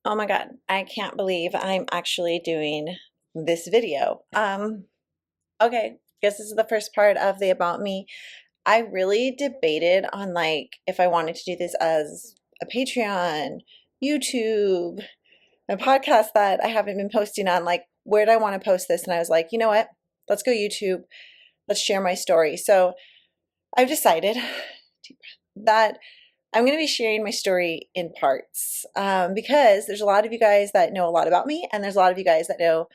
Oh my God, I can't believe I'm actually doing this video. Okay, guess this is the first part of the About Me. I really debated on like if I wanted to do this as a Patreon, YouTube, a podcast that I haven't been posting on, like where do I want to post this? And I was like, you know what? Let's go YouTube. Let's share my story. So I've decided that I'm going to be sharing my story in parts because there's a lot of you guys that know a lot about me, and there's a lot of you guys that know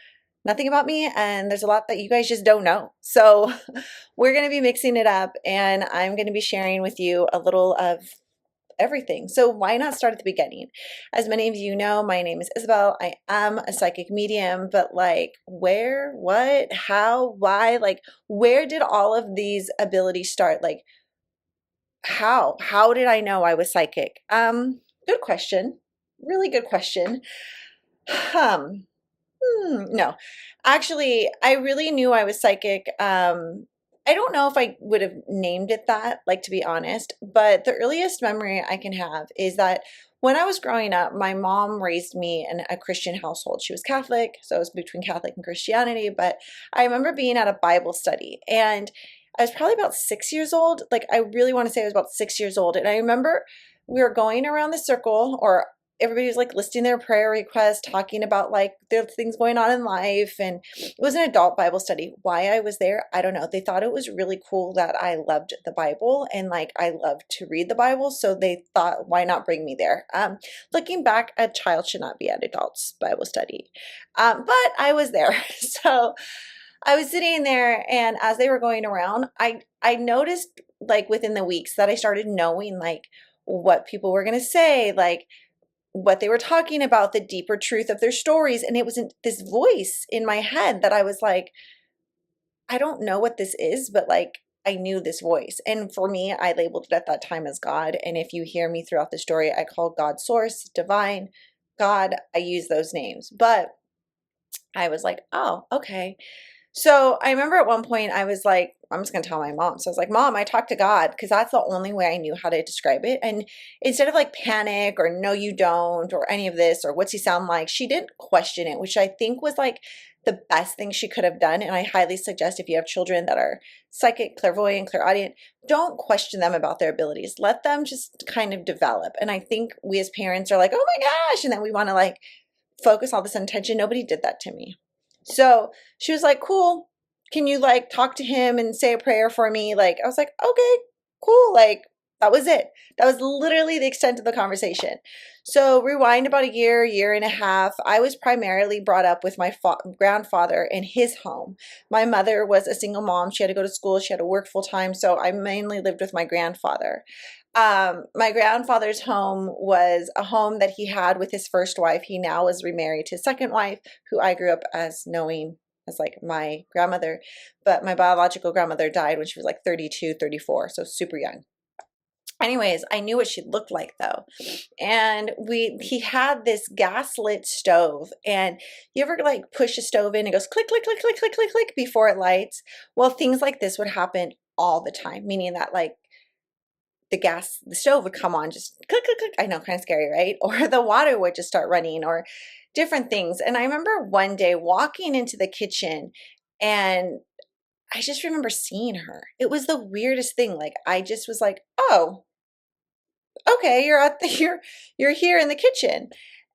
nothing about me, and there's a lot that you guys just don't know. So we're going to be mixing it up, and I'm going to be sharing with you a little of everything. So why not start at the beginning? As many of you know, my name is Isabel. I am a psychic medium, but like where, what, how, why, like where did all of these abilities start? Like how did I know I was psychic? Good question. Really good question. Um, no. Actually, I really knew I was psychic. I don't know if I would have named it that, like to be honest, but the earliest memory I can have is that when I was growing up, my mom raised me in a Christian household. She was Catholic, so I was between Catholic and Christianity, but I remember being at a Bible study, and I was probably about 6 years old. Like, I really want to say I was about 6 years old. And I remember we were going around the circle, or everybody was like listing their prayer requests, talking about like their things going on in life. And it was an adult Bible study. Why I was there, I don't know. They thought it was really cool that I loved the Bible and like I loved to read the Bible. So they thought, why not bring me there? Looking back, a child should not be at adults Bible study. But I was there. So I was sitting there, and as they were going around, I noticed like within the weeks that I started knowing like what people were going to say, like what they were talking about, the deeper truth of their stories. And it was this voice in my head that I was like, I don't know what this is, but like I knew this voice. And for me, I labeled it at that time as God. And if you hear me throughout the story, I call God source, divine, God. I use those names. But I was like, oh, okay. So I remember at one point I was like, I'm just going to tell my mom. So I was like, Mom, I talked to God, because that's the only way I knew how to describe it. And instead of like panic or no, you don't, or any of this, or what's he sound like, she didn't question it, which I think was like the best thing she could have done. And I highly suggest if you have children that are psychic, clairvoyant, clairaudient, don't question them about their abilities. Let them just kind of develop. And I think we as parents are like, oh my gosh, and then we want to like focus all this attention. Nobody did that to me. So she was like, cool. Can you like talk to him and say a prayer for me? Like, I was like, okay, cool. Like, that was it. That was literally the extent of the conversation. So rewind about a year, year and a half. I was primarily brought up with my grandfather in his home. My mother was a single mom. She had to go to school. She had to work full time. So I mainly lived with my grandfather. My grandfather's home was a home that he had with his first wife. He now is remarried to his second wife, who I grew up as knowing as like my grandmother, but my biological grandmother died when she was like 32, 34, so super young. Anyways, I knew what she looked like though. And he had this gaslit stove, and you ever like push a stove in and it goes click, click, click, click, click, click, click before it lights? Well, things like this would happen all the time, meaning that like the stove would come on, just click, click, click. I know, kind of scary, right? Or the water would just start running, or different things. And I remember one day walking into the kitchen, and I just remember seeing her. It was the weirdest thing. Like, I just was like, oh, okay, you're here in the kitchen.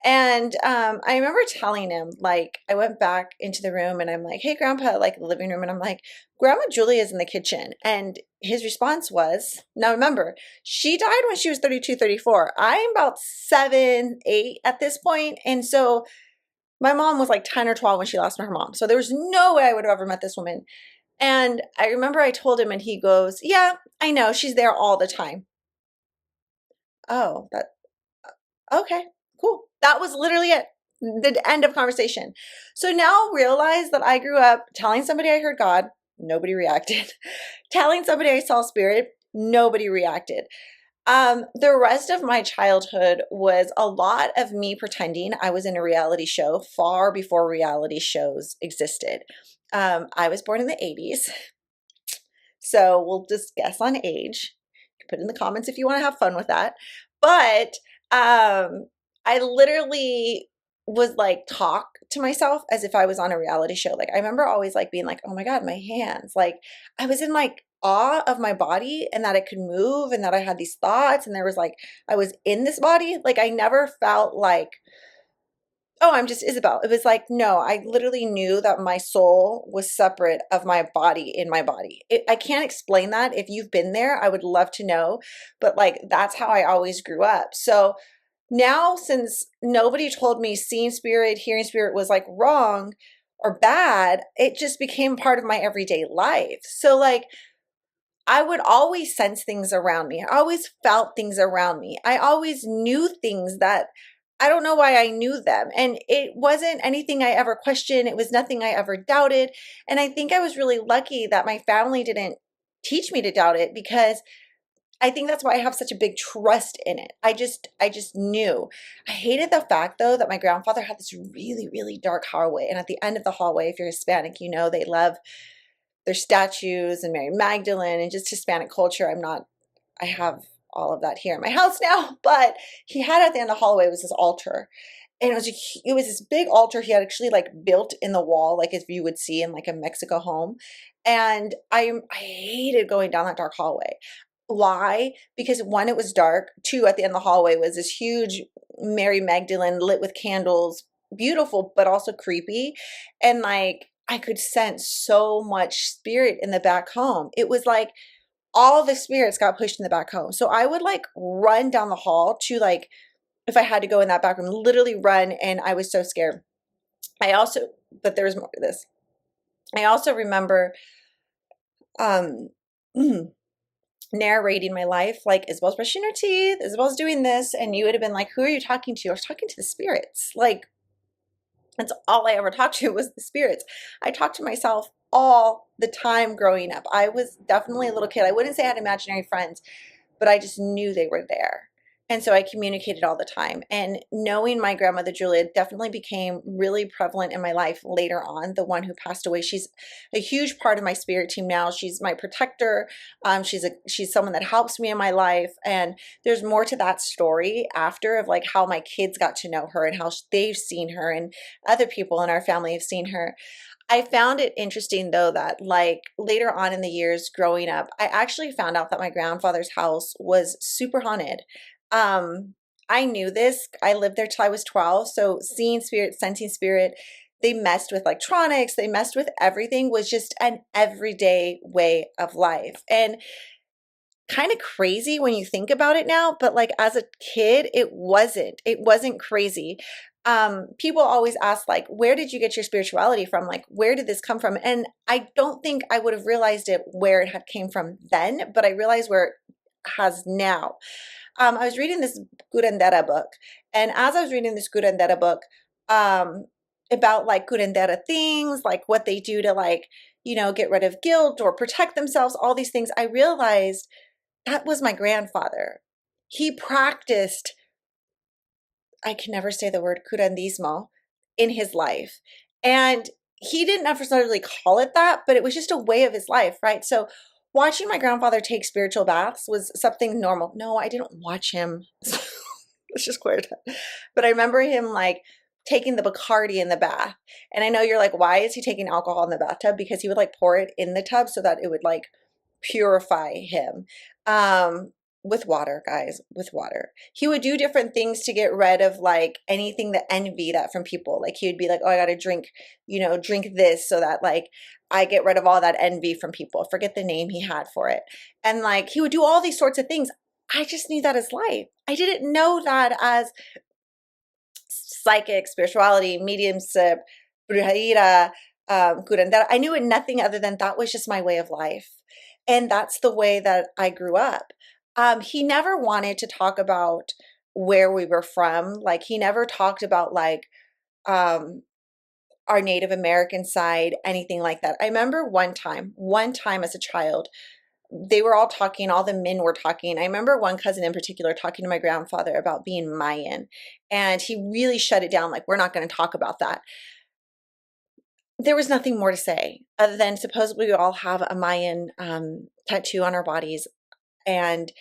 And I remember telling him, like, I went back into the room and I'm like, hey, Grandpa, like the living room. And I'm like, Grandma Julia's in the kitchen. And his response was, now remember, she died when she was 32, 34. I'm about 7, 8 at this point. And so my mom was like 10 or 12 when she lost her mom. So there was no way I would have ever met this woman. And I remember I told him, and he goes, yeah, I know. She's there all the time. Oh, okay, cool. That was literally it. The end of conversation. So now realize that I grew up telling somebody I heard God, nobody reacted. Telling somebody I saw spirit, nobody reacted. The rest of my childhood was a lot of me pretending I was in a reality show far before reality shows existed. I was born in the 80s, so we'll just guess on age. You can put in the comments if you want to have fun with that. But I literally was like talk to myself as if I was on a reality show. Like I remember always like being like, oh my God, my hands. Like I was in like awe of my body and that it could move and that I had these thoughts and there was like I was in this body. Like I never felt like, oh, I'm just Isabel. It was like, no, I literally knew that my soul was separate of my body in my body. I can't explain that. If you've been there, I would love to know. But like, that's how I always grew up. So now, since nobody told me seeing spirit, hearing spirit was like wrong or bad, it just became part of my everyday life. So, like, I would always sense things around me. I always felt things around me. I always knew things that I don't know why I knew them. And it wasn't anything I ever questioned. It was nothing I ever doubted. And I think I was really lucky that my family didn't teach me to doubt it because I think that's why I have such a big trust in it. I just knew. I hated the fact though that my grandfather had this really, really dark hallway. And at the end of the hallway, if you're Hispanic, you know they love their statues and Mary Magdalene and just Hispanic culture. I have all of that here in my house now, but he had at the end of the hallway was this altar. And it was this big altar he had actually like built in the wall, like as you would see in like a Mexico home. And I hated going down that dark hallway. Why? Because one, it was dark. Two, at the end of the hallway was this huge Mary Magdalene lit with candles, beautiful, but also creepy. And like I could sense so much spirit in the back home. It was like all the spirits got pushed in the back home. So I would like run down the hall to like, if I had to go in that back room, literally run. And I was so scared. I also, but there was more to this. I also remember, um, narrating my life, like Isabel's brushing her teeth, Isabel's doing this, and you would have been like, who are you talking to? I was talking to the spirits. Like that's all I ever talked to was the spirits. I talked to myself all the time growing up. I was definitely a little kid. I wouldn't say I had imaginary friends, but I just knew they were there. And so I communicated all the time. And knowing my grandmother Julia definitely became really prevalent in my life later on, the one who passed away. She's a huge part of my spirit team now. She's my protector. She's someone that helps me in my life. And there's more to that story after of like how my kids got to know her and how they've seen her and other people in our family have seen her. I found it interesting though that like later on in the years growing up, I actually found out that my grandfather's house was super haunted. I knew this. I lived there till I was 12. So seeing spirit, sensing spirit, they messed with electronics, they messed with everything, was just an everyday way of life. And kind of crazy when you think about it now, but like as a kid, it wasn't crazy. People always ask like, where did you get your spirituality from? Like, where did this come from? And I don't think I would have realized it where it had came from then, but I realized where it has now. I was reading this curandera book, and as I was reading this curandera book, um, about like curandera things, like what they do to like, get rid of guilt or protect themselves, all these things, I realized that was my grandfather. He practiced, I can never say the word curandismo, in his life. And he didn't necessarily call it that, but it was just a way of his life, right? So watching my grandfather take spiritual baths was something normal. No, I didn't watch him. Let's just clear that. But I remember him like taking the Bacardi in the bath. And I know you're like, why is he taking alcohol in the bathtub? Because he would like pour it in the tub so that it would like purify him. With water, guys, with water. He would do different things to get rid of like anything that envy that from people. Like he would be like, oh, I got to drink, drink this so that like I get rid of all that envy from people. Forget the name he had for it. And like he would do all these sorts of things. I just knew that as life. I didn't know that as psychic, spirituality, mediumship, brujeria, curandera. I knew it nothing other than that was just my way of life. And that's the way that I grew up. He never wanted to talk about where we were from. Like he never talked about like um, our Native American side, anything like that. I remember one time as a child, they were all talking, all the men were talking. I remember one cousin in particular talking to my grandfather about being Mayan, and he really shut it down. Like, we're not going to talk about that. There was nothing more to say other than supposedly we all have a Mayan tattoo on our bodies, and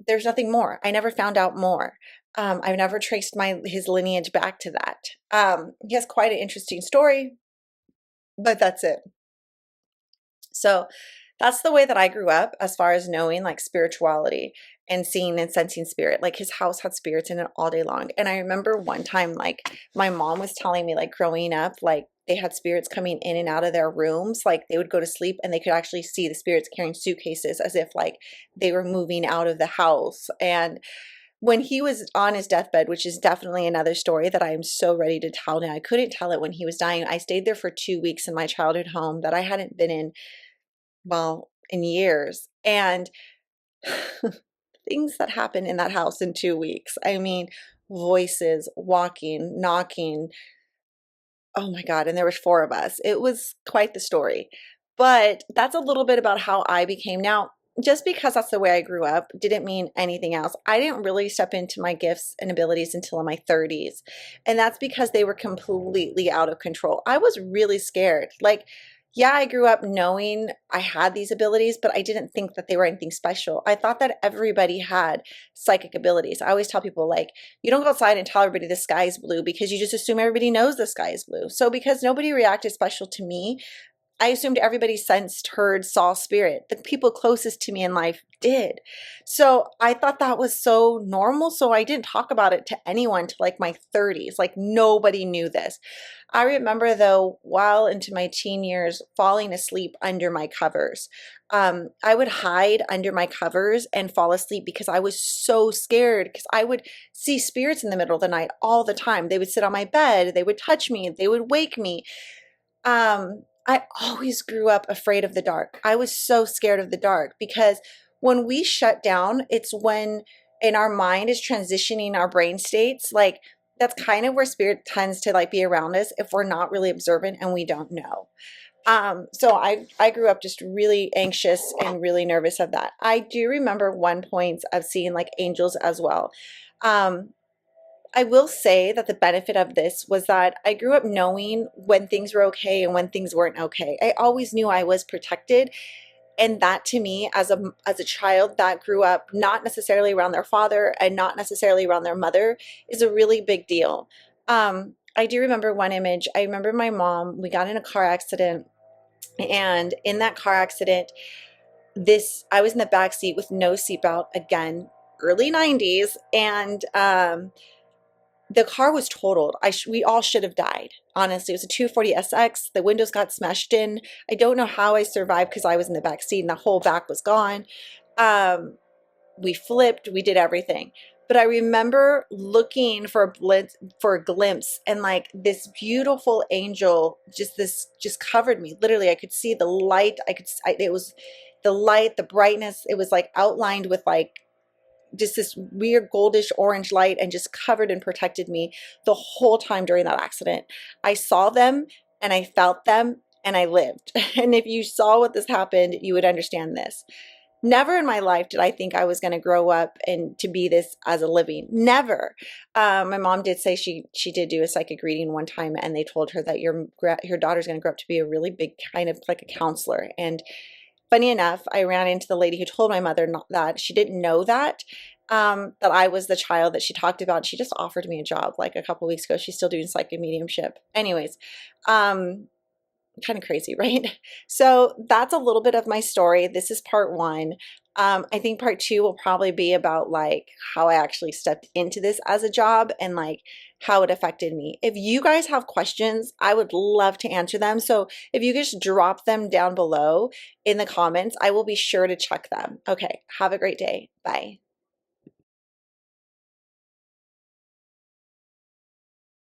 there's nothing more. I never found out more. I've never traced his lineage back to that. He has quite an interesting story, but that's it. So that's the way that I grew up as far as knowing like spirituality and seeing and sensing spirit. Like his house had spirits in it all day long. And I remember one time, like my mom was telling me, like growing up, like they had spirits coming in and out of their rooms. Like they would go to sleep and they could actually see the spirits carrying suitcases as if like they were moving out of the house. And when he was on his deathbed, which is definitely another story that I am so ready to tell now. I couldn't tell it when he was dying. I stayed there for 2 weeks in my childhood home that I hadn't been in, well, in years. And things that happened in that house in 2 weeks. I mean, voices, walking, knocking. Oh my God. And there was four of us. It was quite the story. But that's a little bit about how I became. Now, just because that's the way I grew up didn't mean anything else. I didn't really step into my gifts and abilities until in my 30s. And that's because they were completely out of control. I was really scared. Like, yeah, I grew up knowing I had these abilities, but I didn't think that they were anything special. I thought that everybody had psychic abilities. I always tell people, like, you don't go outside and tell everybody the sky is blue because you just assume everybody knows the sky is blue. So because nobody reacted special to me, I assumed everybody sensed, heard, saw spirit. The people closest to me in life did. So I thought that was so normal. So I didn't talk about it to anyone till like my 30s. Like nobody knew this. I remember though, while into my teen years, falling asleep under my covers. I would hide under my covers and fall asleep because I was so scared, because I would see spirits in the middle of the night all the time. They would sit on my bed. They would touch me. They would wake me. I always grew up afraid of the dark. I was so scared of the dark because when we shut down, it's when in our mind is transitioning our brain states. Like that's kind of where spirit tends to like be around us if we're not really observant and we don't know. So I grew up just really anxious and really nervous of that. I do remember one point of seeing like angels as well. Um, I will say that the benefit of this was that I grew up knowing when things were okay and when things weren't okay. I always knew I was protected. And that to me as a child that grew up not necessarily around their father and not necessarily around their mother is a really big deal. I do remember one image. I remember my mom, we got in a car accident, and in that car accident, I was in the back seat with no seatbelt, again, early 90s, and the car was totaled. We all should have died. Honestly, it was a 240 SX. The windows got smashed in. I don't know how I survived because I was in the back seat and the whole back was gone. We flipped. We did everything. But I remember looking for a glimpse, and like this beautiful angel, just covered me. Literally, I could see the light. It was the light, the brightness. It was like outlined with like just this weird goldish orange light and just covered and protected me the whole time during that accident. I saw them and I felt them and I lived. And if you saw what this happened, you would understand this. Never in my life did I think I was going to grow up and to be this as a living. Never. My mom did say she did do a psychic reading one time, and they told her that your daughter's going to grow up to be a really big kind of like a counselor. And funny enough, I ran into the lady who told my mother not that. She didn't know that I was the child that she talked about. She just offered me a job like a couple weeks ago. She's still doing psychic mediumship. Anyways, kind of crazy, right? So that's a little bit of my story. This is part one. I think part two will probably be about like how I actually stepped into this as a job and like how it affected me. If you guys have questions, I would love to answer them. So if you just drop them down below in the comments, I will be sure to check them. Okay, have a great day. Bye.